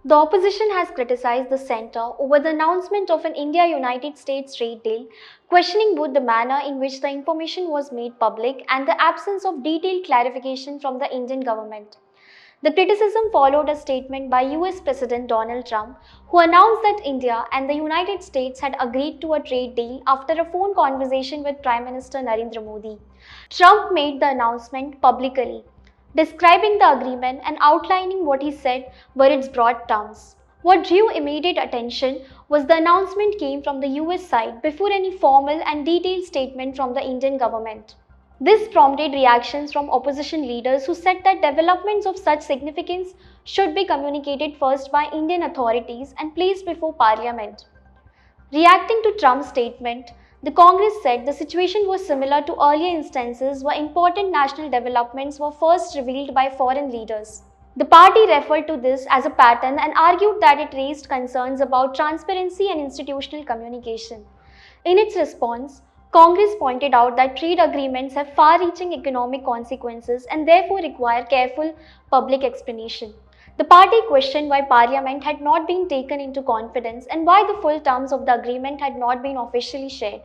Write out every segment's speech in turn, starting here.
The opposition has criticized the centre over the announcement of an India-United States trade deal, questioning both the manner in which the information was made public and the absence of detailed clarification from the Indian government. The criticism followed a statement by US President Donald Trump, who announced that India and the United States had agreed to a trade deal after a phone conversation with Prime Minister Narendra Modi. Trump made the announcement publicly, describing the agreement and outlining what he said were its broad terms. What drew immediate attention was the announcement came from the US side before any formal and detailed statement from the Indian government. This prompted reactions from opposition leaders who said that developments of such significance should be communicated first by Indian authorities and placed before Parliament. Reacting to Trump's statement, the Congress said the situation was similar to earlier instances where important national developments were first revealed by foreign leaders. The party referred to this as a pattern and argued that it raised concerns about transparency and institutional communication. In its response, Congress pointed out that trade agreements have far-reaching economic consequences and therefore require careful public explanation. The party questioned why Parliament had not been taken into confidence and why the full terms of the agreement had not been officially shared.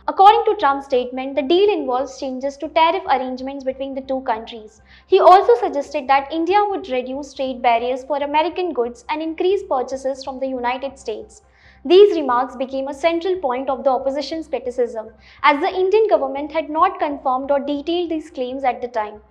According to Trump's statement, the deal involves changes to tariff arrangements between the two countries. He also suggested that India would reduce trade barriers for American goods and increase purchases from the United States. These remarks became a central point of the opposition's criticism, as the Indian government had not confirmed or detailed these claims at the time.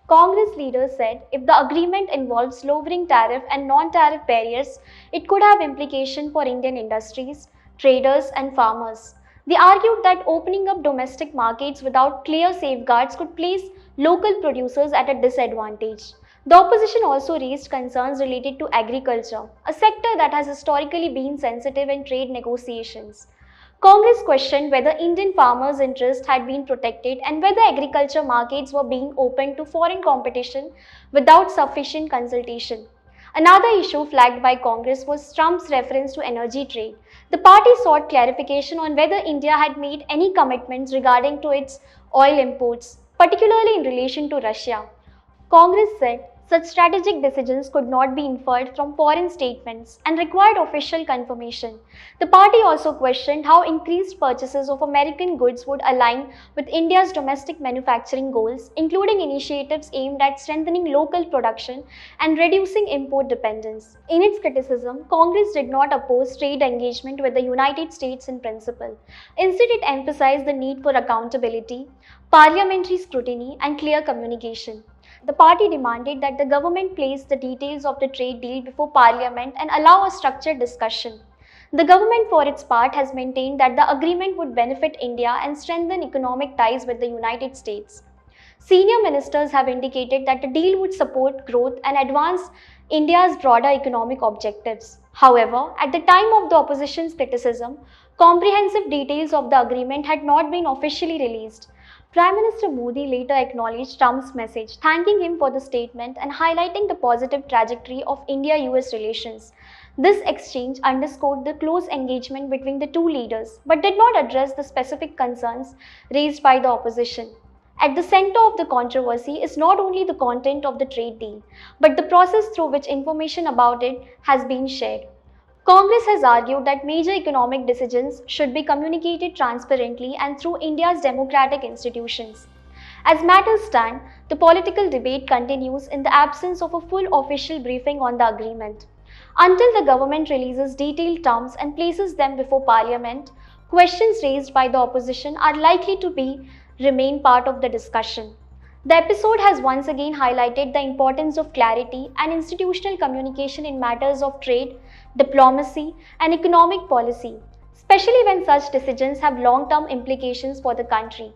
Congress leaders said if the agreement involves lowering tariff and non-tariff barriers, it could have implications for Indian industries, traders, and farmers. They argued that opening up domestic markets without clear safeguards could place local producers at a disadvantage. The opposition also raised concerns related to agriculture, a sector that has historically been sensitive in trade negotiations. Congress questioned whether Indian farmers' interests had been protected and whether agriculture markets were being opened to foreign competition without sufficient consultation. Another issue flagged by Congress was Trump's reference to energy trade. The party sought clarification on whether India had made any commitments regarding to its oil imports, particularly in relation to Russia. Congress said such strategic decisions could not be inferred from foreign statements and required official confirmation. The party also questioned how increased purchases of American goods would align with India's domestic manufacturing goals, including initiatives aimed at strengthening local production and reducing import dependence. In its criticism, Congress did not oppose trade engagement with the United States in principle. Instead, it emphasized the need for accountability, parliamentary scrutiny, and clear communication. The party demanded that the government place the details of the trade deal before Parliament and allow a structured discussion. The government, for its part, has maintained that the agreement would benefit India and strengthen economic ties with the United States. Senior ministers have indicated that the deal would support growth and advance India's broader economic objectives. However, at the time of the opposition's criticism, comprehensive details of the agreement had not been officially released. Prime Minister Modi later acknowledged Trump's message, thanking him for the statement and highlighting the positive trajectory of India-US relations. This exchange underscored the close engagement between the two leaders, but did not address the specific concerns raised by the opposition. At the center of the controversy is not only the content of the trade deal, but the process through which information about it has been shared. Congress has argued that major economic decisions should be communicated transparently and through India's democratic institutions. As matters stand, the political debate continues in the absence of a full official briefing on the agreement. Until the government releases detailed terms and places them before Parliament, questions raised by the opposition are likely to remain part of the discussion. The episode has once again highlighted the importance of clarity and institutional communication in matters of trade, diplomacy, and economic policy, especially when such decisions have long-term implications for the country.